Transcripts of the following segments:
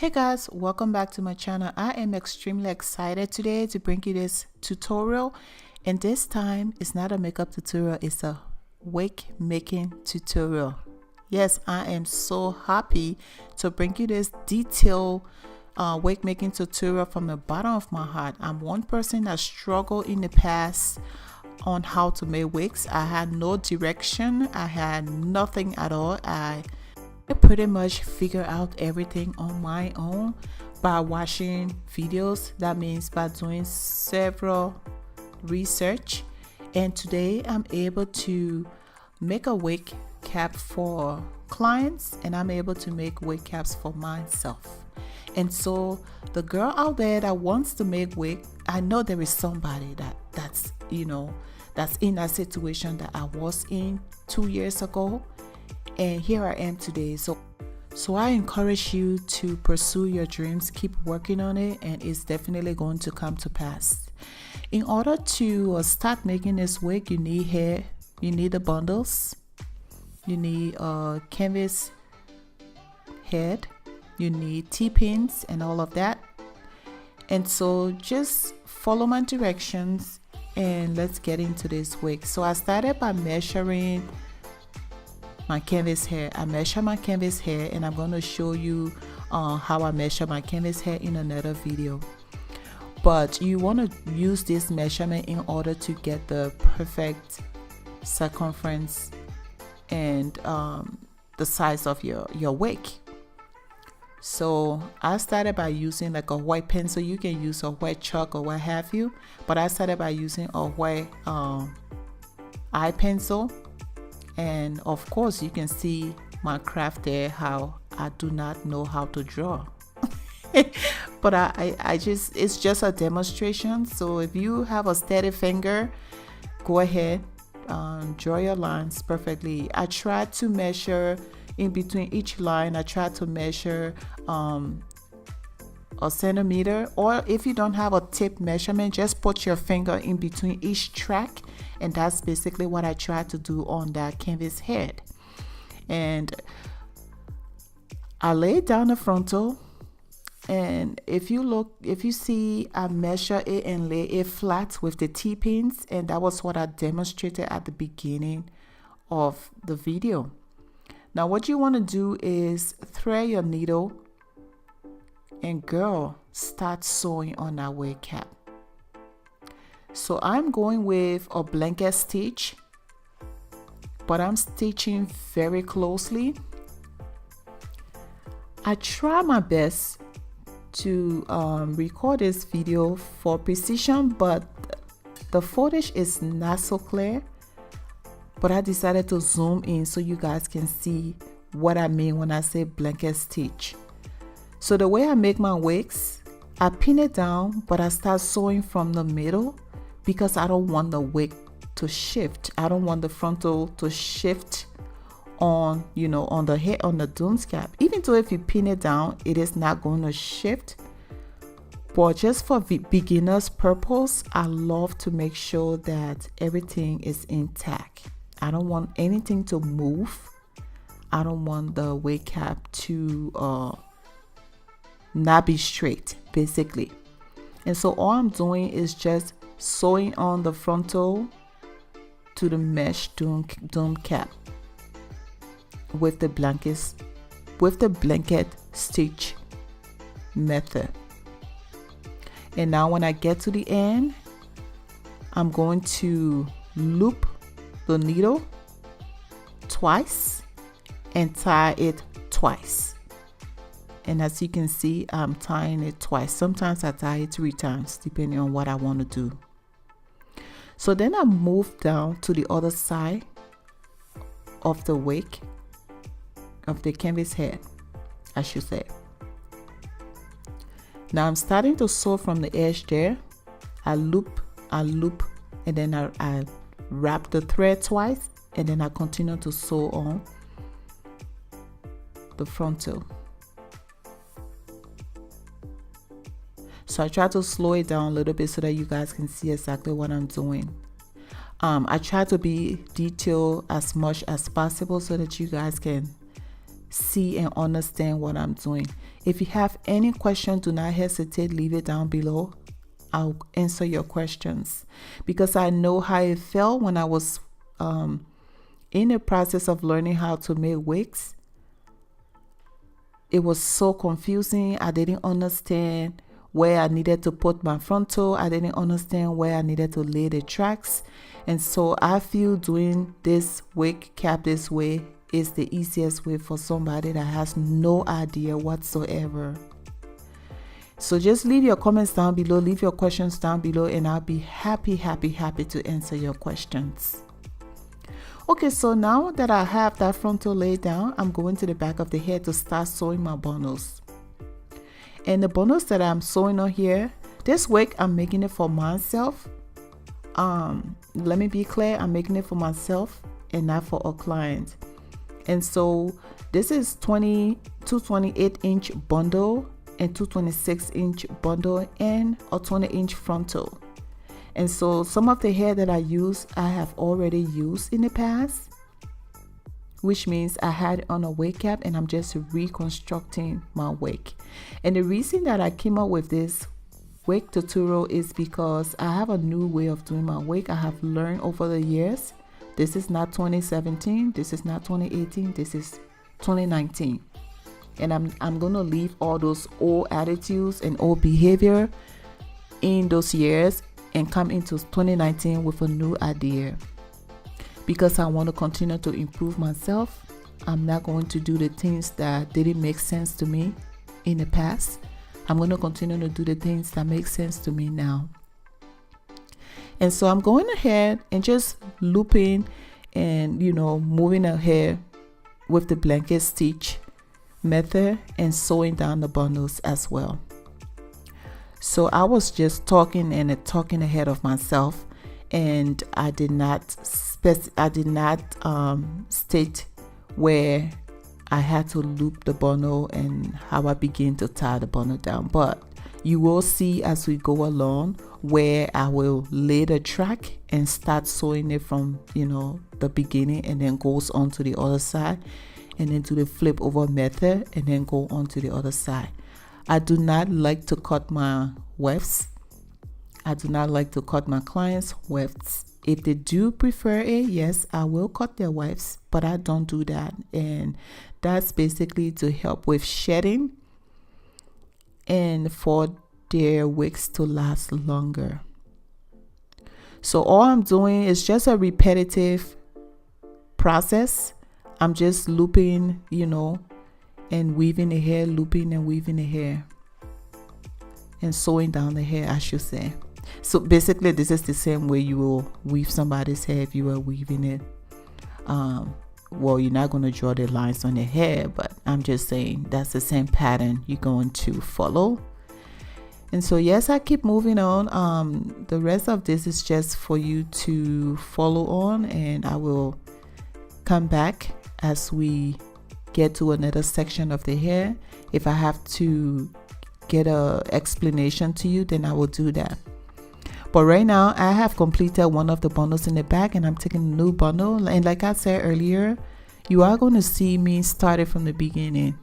Hey guys, welcome back to my channel. I am extremely excited today to bring you this tutorial, and this time it's not a makeup tutorial, it's a wig making tutorial. Yes, I am so happy to bring you this detailed wig making tutorial from the bottom of my heart. I'm one person that struggled in the past on how to make wigs. I had no direction, I had nothing at all. I pretty much figure out everything on my own by watching videos. That means by doing several research, and today I'm able to make a wig cap for clients, and I'm able to make wig caps for myself. And so the girl out there that wants to make wig, I know there is somebody that's in that situation that I was in 2 years ago, and here I am today. So I encourage you to pursue your dreams, keep working on it, and it's definitely going to come to pass. In order to start making this wig, you need hair, you need the bundles, you need a canvas head, you need T-pins and all of that. And so just follow my directions and let's get into this wig. So I started by measuring my canvas hair. I measure my canvas hair, and I'm going to show you how I measure my canvas hair in another video. But you want to use this measurement in order to get the perfect circumference and the size of your wig. So I started by using like a white pencil. You can use a white chalk or what have you, but I started by using a white eye pencil. And of course you can see my craft there, how I do not know how to draw. But I just, it's just a demonstration. So if you have a steady finger, go ahead, draw your lines perfectly. I try to measure in between each line. I try to measure a centimeter, or if you don't have a tape measurement, just put your finger in between each track, and that's basically what I try to do on that canvas head. And I lay down the frontal, and if you see, I measure it and lay it flat with the T-pins, and that was what I demonstrated at the beginning of the video. Now what you want to do is thread your needle and girl, start sewing on that wig cap. So I'm going with a blanket stitch, but I'm stitching very closely. I try my best to record this video for precision, but the footage is not so clear. But I decided to zoom in so you guys can see what I mean when I say blanket stitch. So the way I make my wigs, I pin it down, but I start sewing from the middle because I don't want the wig to shift. I don't want the frontal to shift on, on the head, on the dunce cap. Even though if you pin it down, it is not going to shift. But just for beginners purpose, I love to make sure that everything is intact. I don't want anything to move. I don't want the wig cap to not be straight, basically. And so all I'm doing is just sewing on the frontal to the mesh dome cap with the blanket stitch method. And now when I get to the end, I'm going to loop the needle twice and tie it twice. And as you can see, I'm tying it twice. Sometimes I tie it 3 times depending on what I want to do. So then I move down to the other side of the wig, of the canvas head, I should say. Now I'm starting to sew from the edge there. I loop, and then I wrap the thread twice, and then I continue to sew on the frontal. So I try to slow it down a little bit so that you guys can see exactly what I'm doing. I try to be detailed as much as possible so that you guys can see and understand what I'm doing. If you have any question, do not hesitate, leave it down below. I'll answer your questions, because I know how it felt when I was in the process of learning how to make wigs. It was so confusing. I didn't understand where I needed to put my frontal. I didn't understand where I needed to lay the tracks. And so I feel doing this wig cap this way is the easiest way for somebody that has no idea whatsoever. So just leave your comments down below, leave your questions down below, and I'll be happy to answer your questions. Okay, so now that I have that frontal laid down, I'm going to the back of the head to start sewing my bundles. And the bundles that I'm sewing on here, this wig I'm making it for myself. Let me be clear, I'm making it for myself and not for a client. And so this is 228-inch bundle and 226-inch bundle and a 20-inch frontal. And so some of the hair that I use, I have already used in the past, which means I had it on a wig cap and I'm just reconstructing my wig. And the reason that I came up with this wig tutorial is because I have a new way of doing my wig. I have learned over the years. This is not 2017, this is not 2018, this is 2019. And I'm gonna leave all those old attitudes and old behavior in those years and come into 2019 with a new idea, because I want to continue to improve myself. I'm not going to do the things that didn't make sense to me in the past. I'm going to continue to do the things that make sense to me now. And so I'm going ahead and just looping and, you know, moving her hair with the blanket stitch method and sewing down the bundles as well. So I was just talking ahead of myself, and I did not state where I had to loop the bundle and how I begin to tie the bundle down. But you will see as we go along where I will lay the track and start sewing it from, you know, the beginning, and then goes on to the other side, and then do the flip over method and then go on to the other side. I do not like to cut my wefts. I do not like to cut my clients' wefts. If they do prefer it, yes, I will cut their wefts, but I don't do that. And that's basically to help with shedding and for their wigs to last longer. So all I'm doing is just a repetitive process. I'm just looping, you know, and weaving the hair, looping and weaving the hair, and sewing down the hair, I should say. So basically this is the same way you will weave somebody's hair if you were weaving it. Well, you're not going to draw the lines on the hair, but I'm just saying that's the same pattern you're going to follow. And so yes, I keep moving on. The rest of this is just for you to follow on, and I will come back as we get to another section of the hair. If I have to get a explanation to you, then I will do that. But right now I have completed one of the bundles in the back, and I'm taking a new bundle. And like I said earlier, you are going to see me started from the beginning.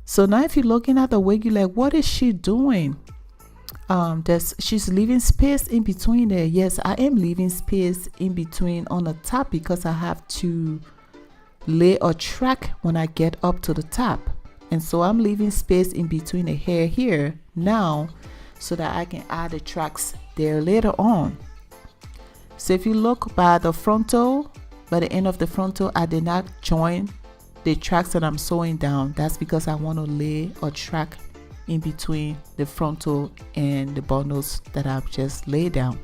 So now if you're looking at the wig, you're like, what is she doing? She's leaving space in between there. Yes, I am leaving space in between on the top, because I have to lay a track when I get up to the top. And so I'm leaving space in between the hair here now, so that I can add the tracks there later on. So if you look by the frontal, by the end of the frontal, I did not join the tracks that I'm sewing down. That's because I want to lay a track in between the frontal and the bundles that I've just laid down.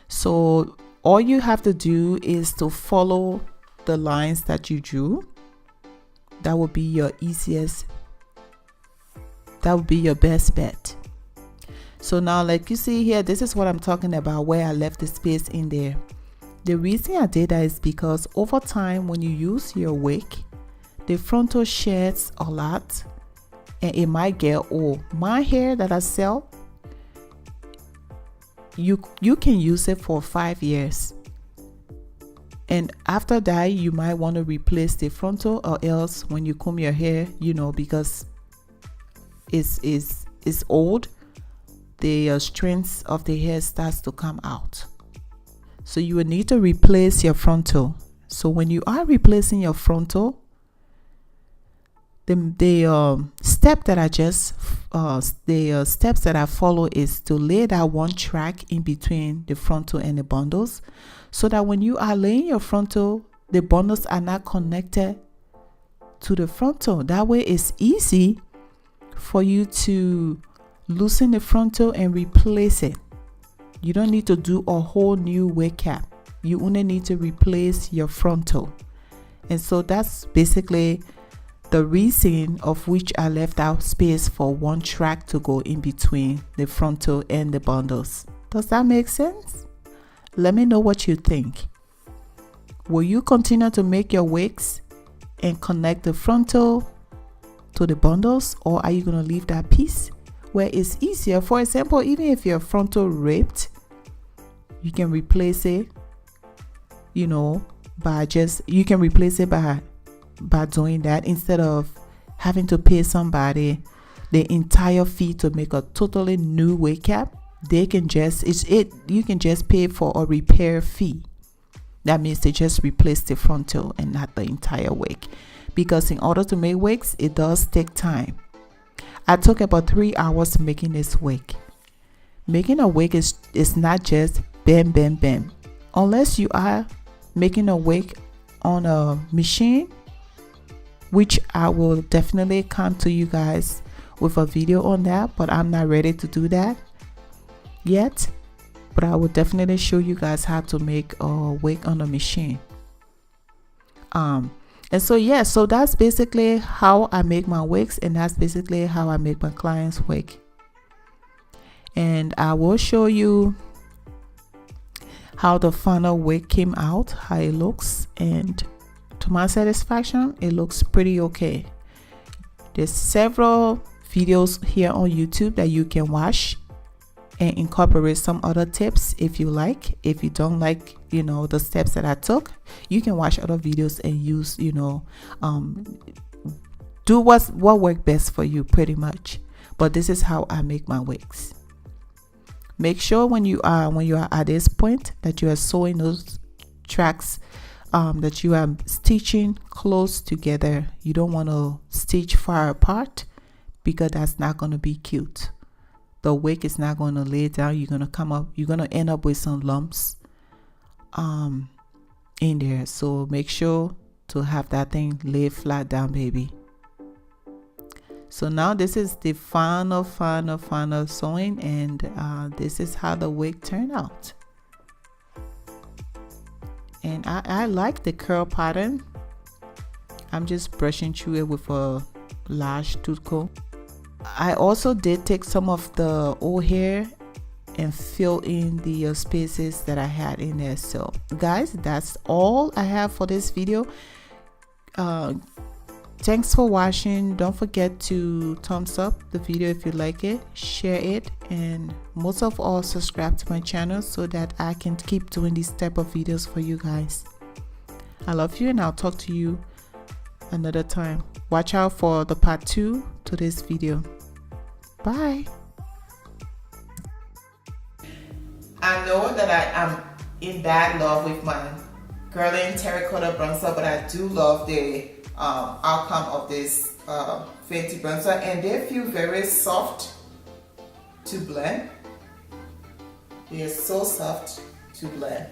So all you have to do is to follow the lines that you drew. That would be your easiest, that would be your best bet. So now, like you see here, this is what I'm talking about, where I left the space in there. The reason I did that is because over time, when you use your wig, the frontal sheds a lot and it might get old. My hair that I sell, you can use it for 5 years And after that, you might want to replace the frontal, or else when you comb your hair, you know, because it's old, the strands of the hair starts to come out. So you will need to replace your frontal. So when you are replacing your frontal, the step that steps that I follow is to lay that one track in between the frontal and the bundles, so that when you are laying your frontal, the bundles are not connected to the frontal. That way it's easy for you to loosen the frontal and replace it. You don't need to do a whole new wig cap. You only need to replace your frontal. And so that's basically the reason of which I left out space for one track to go in between the frontal and the bundles. Does that make sense? Let me know what you think. Will you continue to make your wigs and connect the frontal to the bundles, or are you going to leave that piece where it's easier? For example, even if your frontal ripped, you can replace it, you know, by doing that, instead of having to pay somebody the entire fee to make a totally new wig cap. You can just pay for a repair fee. That means they just replace the frontal and not the entire wig, because in order to make wigs, it does take time. I took about 3 hours making this wig. Making a wig is not just bam bam bam. Unless you are making a wig on a machine, which I will definitely come to you guys with a video on that, but I'm not ready to do that yet. But I will definitely show you guys how to make a wig on a machine. And so yeah, so that's basically how I make my wigs, and that's basically how I make my clients' wig. And I will show you how the final wig came out, how it looks, and to my satisfaction, it looks pretty okay. There's several videos here on YouTube that you can watch and incorporate some other tips if you like. If you don't like, you know, the steps that I took, you can watch other videos and use, you know, do what worked best for you, pretty much. But this is how I make my wigs. Make sure when you are at this point that you are sewing those tracks, that you are stitching close together. You don't want to stitch far apart, because that's not going to be cute. The wig is not going to lay down. You're going to end up with some lumps in there. So make sure to have that thing lay flat down, baby. So now this is the final sewing, and this is how the wig turned out. And I like the curl pattern. I'm just brushing through it with a large tooth comb. I also did take some of the old hair and fill in the spaces that I had in there. So guys, that's all I have for this video. Thanks for watching. Don't forget to thumbs up the video if you like it, share it, and most of all, subscribe to my channel so that I can keep doing these type of videos for you guys. I love you, and I'll talk to you another time. Watch out for the part 2 to this video. Bye. I know that I am in bad love with my curling terracotta bronzer, but I do love the outcome of this Fenty bronzer, and they feel very soft to blend. They are so soft to blend.